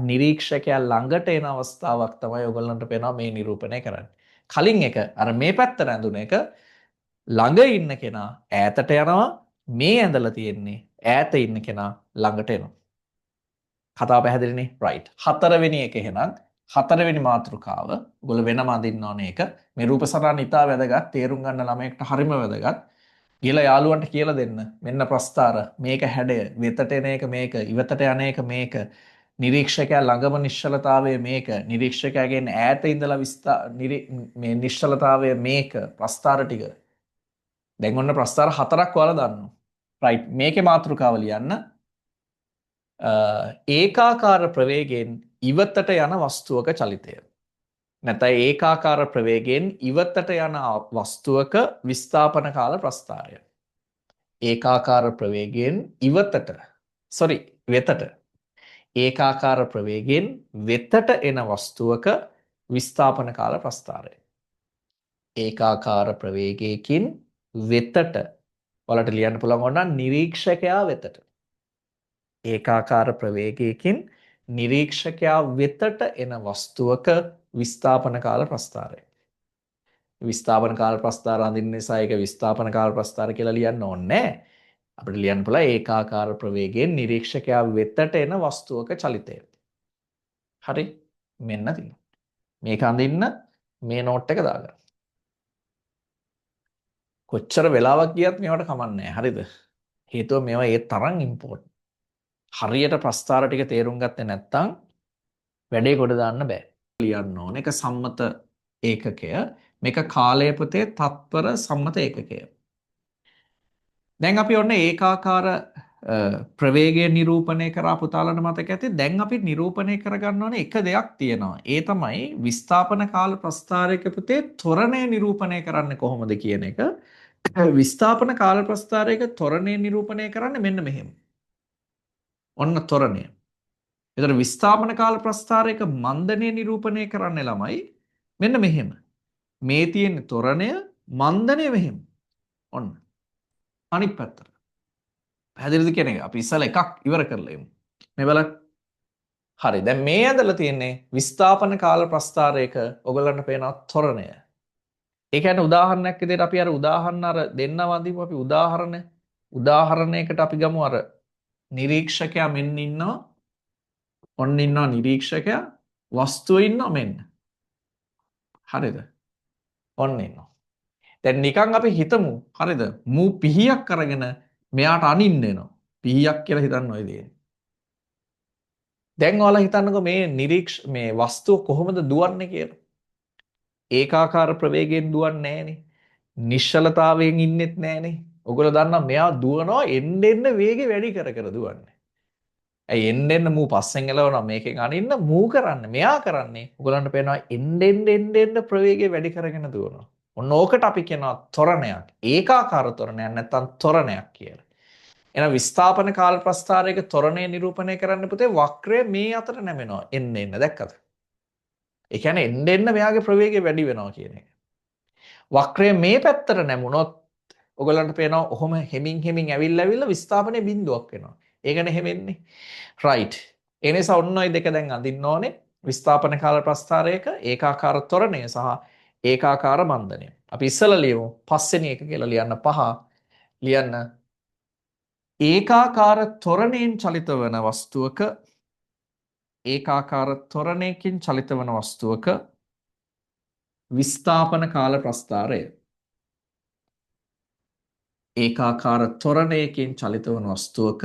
නිරීක්ෂකයා ළඟට එන අවස්ථාවක් තමයි ඔයගොල්ලන්ට පේනවා මේ නිරූපණය කරන්නේ. කලින් එක අර මේ පැත්තට ඇඳුන එක ළඟ ඉන්න කෙනා ඈතට යනවා මේ ඇඳලා තියෙන්නේ ඈත ඉන්න කෙනා ළඟට එනවා. කතාව පැහැදිලිනේ රයිට්. හතරවෙනි එක එහෙනම් හතරවෙනි මාතෘකාව ඔයගොල්ලෝ වෙනම අඳින්න ඕනේ ඒක. මේ රූප සටහන ඉතා වැදගත්. තේරුම් ගන්න ළමයෙක්ට හරිම වැදගත්. ගිහලා යාළුවන්ට කියලා දෙන්න. මෙන්න ප්‍රස්ථාර මේක හැඩය වෙතට එන එක මේක ඉවතට යන එක මේක නිරීක්ෂකයා ළඟම නිශ්චලතාවය මේක නිරීක්ෂකයාගෙන් ඈත ඉඳලා මේ නිශ්චලතාවය මේක ප්‍රස්ථාර ටික. දැන් ඔන්න ප්‍රස්ථාර හතරක් ඔයාලා දන්නවා. රයිට් මේකේ මාතෘකාව ලියන්න. ඒකාකාර ප්‍රවේගයෙන් ඉවතට යන වස්තුවක චලිතය. නැත්නම් ඒකාකාර ප්‍රවේගයෙන් ඉවතට යන වස්තුවක විස්ථාපන කාල ප්‍රස්ථාරය. ඒකාකාර ප්‍රවේගයෙන් ඉවතට වෙතට ඒකාකාර ප්‍රවේගයෙන් වෙතට එන වස්තුවක විස්ථාපන කාල ප්‍රස්ථාරය. ඒකාකාර ප්‍රවේගයකින් වෙතට වලට ලියන්න පුළුවන් ඕන නිරීක්ෂකයා වෙතට. ඒකාකාර ප්‍රවේගයකින් නිරීක්ෂකයා වෙතට එන වස්තුවක විස්ථාපන කාල ප්‍රස්ථාරය. විස්ථාපන කාල ප්‍රස්ථාර අඳින්න නිසා ඒක විස්ථාපන කාල ප්‍රස්ථාර කියලා ලියන්න ඕනේ නැහැ. අපිට ලියන්න පුළුවන් ඒකාකාර ප්‍රවේගයෙන් නිරීක්ෂකයා වෙතට එන වස්තුවක චලිතය. හරි? මෙන්න තියෙනවා. මේක අඳින්න මේ නෝට් එක දාගන්න. කොච්චර වෙලාවක් ගියත් මේවට කමන්නේ නැහැ. හරිද? හේතුව මේවා ඒ තරම් ඉම්පෝටන්ට්. හරියට ප්‍රස්ථාර ටික තේරුම් ගත්තේ නැත්නම් වැඩේ ගොඩ දාන්න බෑ. ලියන්න ඕන එක සම්මත ඒකකය. මේක කාලය පුතේ තත්පර සම්මත ඒකකය. දැන් අපි ඔන්න ඒකාකාර ප්‍රවේගය නිරූපණය කරා පුතාලට මතක ඇති. දැන් අපි නිරූපණය කරගන්න ඕනේ එක දෙයක් තියෙනවා. ඒ තමයි විස්ථාපන කාල ප්‍රස්ථාරයක පුතේ ත්වරණය නිරූපණය කරන්නේ කොහොමද කියන එක. විස්ථාපන කාල ප්‍රස්ථාරයක ත්වරණය නිරූපණය කරන්නේ මෙන්න මෙහෙම. ඔන්න ත්වරණය. එතකොට විස්ථාපන කාල ප්‍රස්ථාරයක මන්දනය නිරූපණය කරන්න ළමයි මෙන්න මෙහෙම. මේ තියෙන ත්වරණය මන්දනය මෙහෙම. ඔන්න. අනිත් පැත්තට. පැහැදිලිද කියන එක? අපි ඉස්සෙල්ලා එකක් ඉවර කරලා එමු. මේ බලන්න. හරි. දැන් මේ ඇඳලා තියෙන්නේ විස්ථාපන කාල ප්‍රස්ථාරයක ඔයගලන්ට පේනවා ත්වරණය. ඒ කියන්නේ උදාහරණයක් විදිහට අපි අර උදාහරණ අර දෙන්න වඳිමු අපි උදාහරණයකට අපි ගමු අර නිරීක්ෂකයා මෙන්න ඉන්නවා. ඔන්න ඉන්නවා නිරීක්ෂකයා. වස්තුව ඉන්නවා මෙන්න. හරිද? ඔන්න ඉන්නවා. දැන් නිකන් අපි හිතමු හරිද? මූ පිහියක් අරගෙන මෙයාට අනින්න එනවා. පිහියක් කියලා හිතන්න ඔය දේ. දැන් ඔයාලා හිතන්නකෝ මේ වස්තුව කොහොමද දුවන්නේ කියලා. ඒකාකාර ප්‍රවේගයෙන් දුවන්නේ නැහනේ. නිශ්චලතාවයෙන් ඉන්නෙත් නැහනේ. ඔයගොල්ලෝ දන්නා මෙයා දුවනවා එන්න එන්න වේගෙ වැඩි කර කර දුවන්නේ. ඇයි එන්න එන්න මූ පස්සෙන් එලවනවා මේකෙන් අනින්න මූ කරන්නේ මෙයා කරන්නේ. ඔයගොල්ලන්ට පේනවා එන්න එන්න ප්‍රවේගය වැඩි කරගෙන දුවනවා. ඔන්න ඕකට අපි කියනවා ත්වරණයක්. ඒකාකාර ත්වරණයක් නැත්නම් ත්වරණයක් කියලා. එහෙනම් විස්ථාපන කාල ප්‍රස්ථාරයක ත්වරණය නිරූපණය කරන්න පුතේ වක්‍රය මේ අතර නැමෙනවා. එන්න දැක්කද? ඒ කියන්නේ එන්න මෙයාගේ ප්‍රවේගය වැඩි වෙනවා කියන එක. වක්‍රය මේ පැත්තට නැමුණොත් ඔයගලන්ට පේනවා ඔහොම හෙමින් ඇවිල්ලා විස්ථාපනයේ බිඳුවක් වෙනවා. ඒකනේ හැමෙන්නේ. right. ඒ නිසා ඔන්න ඔය දෙක දැන් අඳින්න ඕනේ. විස්ථාපන කාල ප්‍රස්ථාරයක ඒකාකාර ත්වරණය සහ ඒකාකාර මන්දනය. අපි ඉස්සෙල්ලා ලියමු පස්වෙනි එක කියලා ලියන්න 5. ලියන්න ඒකාකාර ත්වරණයෙන් චලිත වන වස්තුවක ඒකාකාර ත්වරණයකින් චලිත වන වස්තුවක විස්ථාපන කාල ප්‍රස්ථාරය ඒකාකාර ත්වරණයකින් චලිත වන වස්තුවක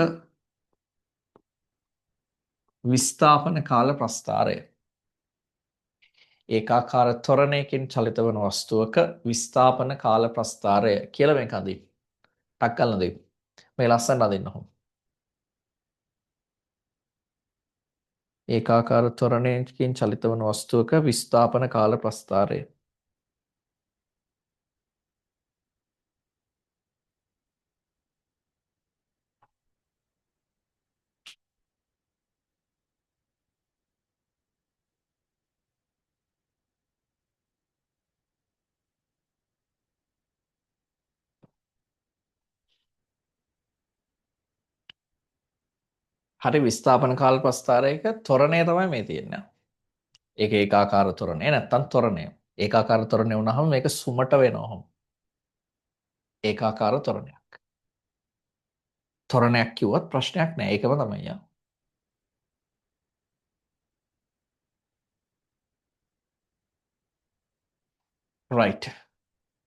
විස්ථාපන කාල ප්‍රස්ථාරය ඒකාකාර ත්වරණයකින් චලිත වන වස්තුවක විස්ථාපන කාල ප්‍රස්ථාරය කියලා මේක අදින්න. ටක් කරලා දෙන්න. මේ ලස්සනට අදින්න ඕන. ඒකාකාර ත්වරණයකින් චලිත වන වස්තුවක විස්ථාපන කාල ප්‍රස්ථාරය. හරි විස්ථාපන කාල ප්‍රස්ථාරයක ත්වරණය තමයි මේ තියෙන්නේ. ඒක ඒකාකාර ත්වරණය නැත්තම් ත්වරණය. ඒකාකාර ත්වරණය වුණාම මේක සුමට වෙනවා. ඒකාකාර ත්වරණයක්. ත්වරණයක් කිව්වත් ප්‍රශ්නයක් නෑ. ඒකම තමයි යා. right.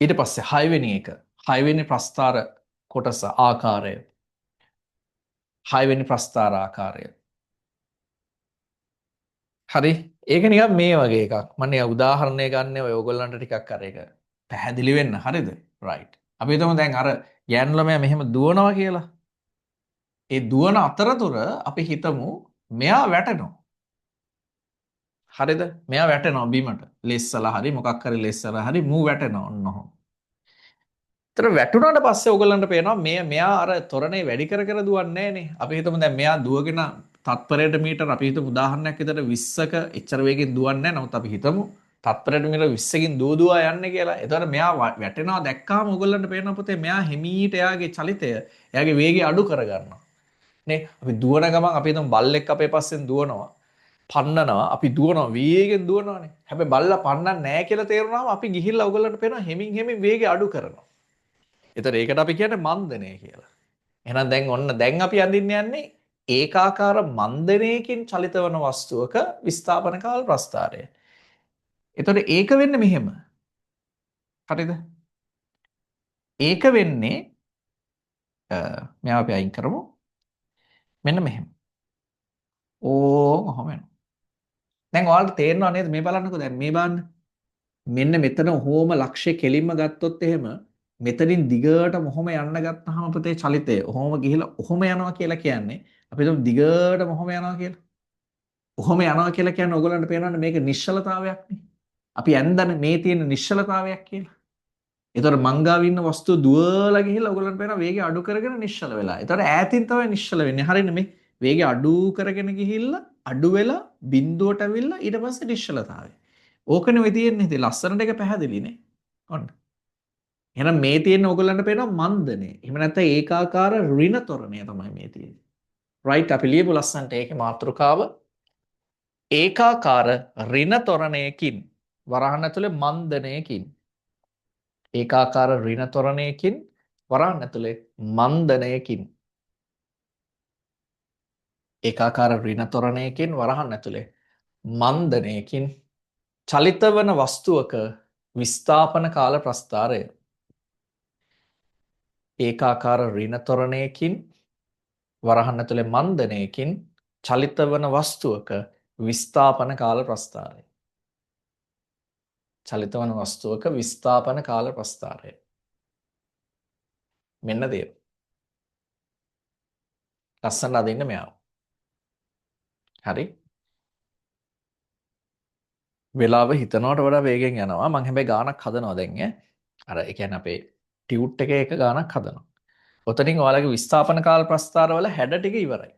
ඊට පස්සේ 6 වෙනි එක. 6 වෙනි ප්‍රස්ථාර කොටස ආකාරය. 6 වෙනි ප්‍රස්ථාර ආකාරය. හරි. ඒක නිකන් මේ වගේ එකක්. මම නිකන් උදාහරණයක් ගන්න ඔය ඔයගොල්ලන්ට ටිකක් අර ඒක පැහැදිලි වෙන්න. හරිද? right. අපි හිතමු දැන් අර ගෑනු ළමයා මෙහෙම දුවනවා කියලා. ඒ දුවන අතරතුර අපි හිතමු මෙයා වැටෙනවා. හරිද? මෙයා වැටෙනවා බිමට. ලෙස්සලා හරි මොකක් හරි ලෙස්සලා හරි මූ වැටෙනවා ඔන්න ඔහොම. ඒතර වැටුණාට පස්සේ ඔයගලන්ට පේනවා මෙයා අර තොරණේ වැඩි කර කර දුවන්නේ නැහනේ. අපි හිතමු දැන් මෙයා දුවගෙන තත්පරයට මීටර අපි හිතමු උදාහරණයක් විදිහට 20ක එච්චර වේගෙන් දුවන්නේ නැහැ. නමුත් අපි හිතමු තත්පරයට මීටර 20කින් දුව යන්නේ කියලා. එතකොට මෙයා වැටෙනවා දැක්කාම ඔයගලන්ට පේනවා පුතේ මෙයා හිමීට එයාගේ චලිතය, එයාගේ වේගය අඩු කරගන්නවා. නේ අපි දුවන ගමන් අපි හිතමු බල්ලෙක් අපේ පස්සෙන් දුවනවා. පන්නනවා අපි දුවනවා වේගෙන් දුවනවානේ. හැබැයි බල්ලා පන්නන්නේ නැහැ කියලා තේරුණාම අපි ගිහිල්ලා ඔයගලන්ට පේනවා හෙමින් හෙමින් වේගය අඩු කරනවා. ඒතර ඒකට අපි කියන්නේ මන්දනය කියලා. එහෙනම් දැන් ඔන්න දැන් අපි අඳින්න යන්නේ ඒකාකාර මන්දනයකින් චලිත වන වස්තුවක විස්ථාපන කාල ප්‍රස්ථාරය. ඒතර ඒක වෙන්නේ මෙහෙම. හරිද? ඒක වෙන්නේ මෙයාව අපි අයින් කරමු. මෙන්න මෙහෙම. ඔහොම යනවා. දැන් ඔයාලට තේරෙනව නේද මේ බලන්නකෝ දැන් මේ බලන්න. මෙන්න මෙතන ඔහොම ලක්ෂ්‍ය කෙලින්ම ගත්තොත් එහෙම මෙතනින් දිගට මොහොම යන්න ගත්තාම පුතේ චලිතය ඔහොම ගිහිලා ඔහොම යනවා කියලා කියන්නේ අපි හිතමු දිගට මොහොම යනවා කියලා. ඔහොම යනවා කියලා කියන්නේ ඔයගොල්ලන්ට පේනවනේ මේක නිශ්චලතාවයක් නේ. අපි ඇන්දනේ මේ තියෙන නිශ්චලතාවයක් කියලා. ඒතර මංගාව ඉන්න වස්තුව දුවලා ගිහිල්ලා ඔයගොල්ලන්ට පේනවා වේගය අඩු කරගෙන නිශ්චල වෙලා. ඒතර ඈතින් තමයි නිශ්චල වෙන්නේ. හරිනේ මේ වේගය අඩු කරගෙන ගිහිල්ලා අඩු වෙලා බිඳුවට ඇවිල්ලා ඊට පස්සේ නිශ්චලතාවය. ඕකනේ ඔය තියෙන්නේ. ඉතින් ලස්සනට එක පැහැදිලිනේ. ඔන්න. එහෙනම් මේ තියෙන ඕගොල්ලන්ට පේනවා මන්දනේ. එහෙම නැත්නම් ඒකාකාර ඍණ ත්වරණය තමයි මේ තියෙන්නේ. රයිට් අපි ලියමු ලස්සනට ඒකේ මාතෘකාව. ඒකාකාර ඍණ ත්වරණයකින් වරහන් ඇතුලේ මන්දනයකින්. ඒකාකාර ඍණ ත්වරණයකින් වරහන් ඇතුලේ මන්දනයකින්. ඒකාකාර ඍණ ත්වරණයකින් වරහන් ඇතුලේ මන්දනයකින් චලිත වන වස්තුවක විස්ථාපන කාල ප්‍රස්ථාරය. ඒකාකාර ඍණ ත්වරණයකින් වරහන් ඇතුලේ මන්දනයකින් චලිත වන වස්තුවක විස්ථාපන කාල ප්‍රස්ථාරය. චලිත වන වස්තුවක විස්ථාපන කාල ප්‍රස්ථාරය. මෙන්න දේ. ලස්සන අදින්න මෙයාව. හරි. වෙලාව හිතනවට වඩා වේගෙන් යනවා. මම හැබැයි ගානක් හදනවා දැන් ඈ. අර ඒ කියන්නේ අපේ ටියුට් එකේ එක ගානක් හදනවා. ඔතනින් ඔයාලගේ විස්ථාපන කාල ප්‍රස්ථාරවල හැඩ ටික ඉවරයි.